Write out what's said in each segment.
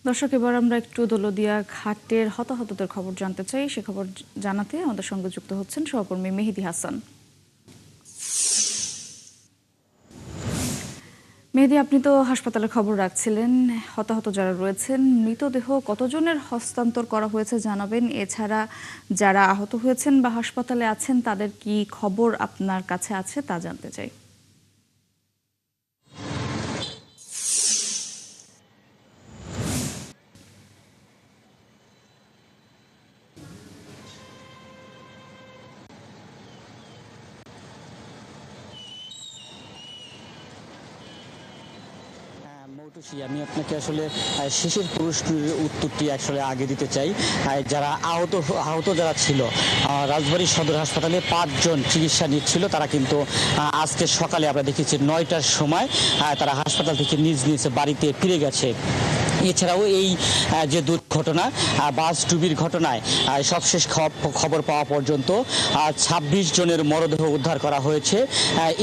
দর্শক, এবার আমরা একটু দৌলতদিয়া ঘাটের হতাহতদের খবর জানতে চাই। সে খবর জানাতে আমাদের সঙ্গে যুক্ত হচ্ছেন সহকর্মী মেহেদী হাসান। মেহেদী, আপনি তো হাসপাতালে খবর রাখছিলেন। হতাহত যারা রয়েছেন, মৃতদেহ কতজনের হস্তান্তর করা হয়েছে জানাবেন। এছাড়া যারা আহত হয়েছেন বা হাসপাতালে আছেন তাদের কি খবর আপনার কাছে আছে তা জানতে চাই। মৌটুসী, আমি আপনাকে আসলে শেষের প্রশ্নের উত্তরটি আসলে আগে দিতে চাই। যারা আহত যারা ছিল রাজবাড়ী সদর হাসপাতালে 5 জন চিকিৎসা নিচ্ছিল, তারা কিন্তু আজকে সকালে আমরা দেখেছি 9টার সময় তারা হাসপাতাল থেকে নিজ নিজ বাড়িতে ফিরে গেছে। এছাড়াও এই যে দুর্ঘটনা, বাস ডুবির ঘটনায় সবশেষ খবর পাওয়া পর্যন্ত 26 জনের মরদেহ উদ্ধার করা হয়েছে।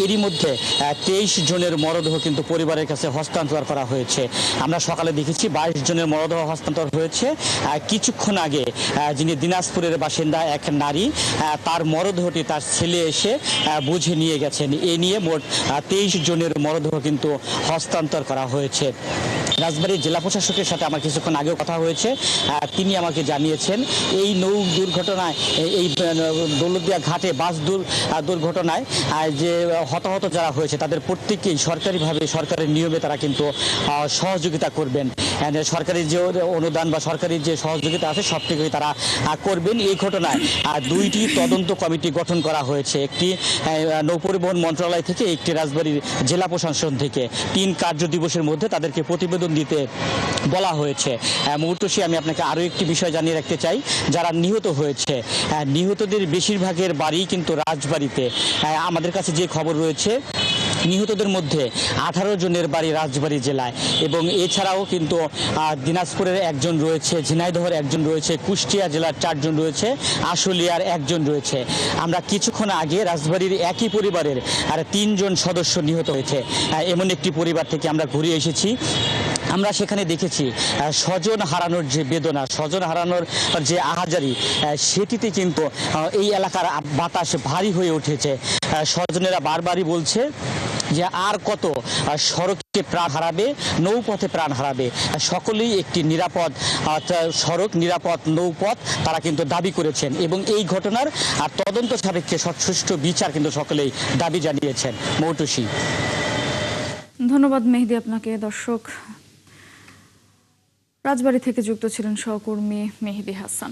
এরই মধ্যে 23 জনের মরদেহ কিন্তু পরিবারের কাছে হস্তান্তর করা হয়েছে। আমরা সকালে দেখেছি 22 জনের মরদেহ হস্তান্তর হয়েছে। কিছুক্ষণ আগে যিনি দিনাজপুরের বাসিন্দা এক নারী, তার মরদেহটি তার ছেলে এসে বুঝে নিয়ে গেছেন। এ নিয়ে মোট 23 জনের মরদেহ কিন্তু হস্তান্তর করা হয়েছে। রাজবাড়ী জেলা প্রশাসকের সাথে আমার কিছুক্ষণ আগেও কথা হয়েছে। তিনি আমাকে জানিয়েছেন এই নৌ দুর্ঘটনায়, এই দৌলতদিয়া ঘাটে বাস দুর্ঘটনায় যে হতাহত যারা হয়েছে তাদের প্রত্যেককেই সরকারিভাবে, সরকারের নিয়মে তারা কিন্তু সহযোগিতা করবেন। সরকারি যে অনুদান বা সরকারি যে সহযোগিতা আছে সবটুকুই তারা করবেন। এই ঘটনায় 2টি তদন্ত কমিটি গঠন করা হয়েছে, একটি নৌপরিবহন মন্ত্রণালয় থেকে, একটি রাজবাড়ীর জেলা প্রশাসন থেকে। 3 কার্য দিবসের মধ্যে তাদেরকে প্রতিবেদন দিতে বলা হয়েছে। মৌটুসী, আমি আপনাকে আরও একটি বিষয় জানিয়ে রাখতে চাই। যারা নিহত হয়েছে, নিহতদের বেশিরভাগের বাড়ি কিন্তু রাজবাড়ীতে। আমাদের কাছে যে খবর রয়েছে, নিহতদের মধ্যে 18 জনের বাড়ি রাজবাড়ী জেলায়, এবং এছাড়াও কিন্তু দিনাজপুরের একজন রয়েছে, ঝিনাইদহের একজন রয়েছে, কুষ্টিয়া জেলার 4 জন রয়েছে, আশুলিয়ার 1 জন রয়েছে। আমরা কিছুক্ষণ আগে রাজবাড়ীর একই পরিবারের 3 জন সদস্য নিহত হয়েছে। এমন একটি পরিবার থেকে আমরা ঘুরে এসেছি। আমরা সেখানে দেখেছি স্বজন হারানোর যে বেদনা, স্বজন হারানোর যে আহাজারি, সেটিতে কিন্তু এই এলাকার বাতাস ভারী হয়ে উঠেছে। স্বজনেরা বারবারই বলছে যে আর কত সড়কে প্রাণ হারাবে, নৌপথে প্রাণ হারাবে। সকলেই একটি নিরাপদ সড়ক, নিরাপদ নৌপথ তারা কিন্তু দাবি করেছেন, এবং এই ঘটনার তদন্ত সাপেক্ষে সুষ্ঠু বিচার কিন্তু সকলেই দাবি জানিয়েছেন। মৌটুসী, ধন্যবাদ মেহেদী আপনাকে। দর্শক, রাজবাড়ী থেকে যুক্ত ছিলেন সহকর্মী মেহেদী হাসান।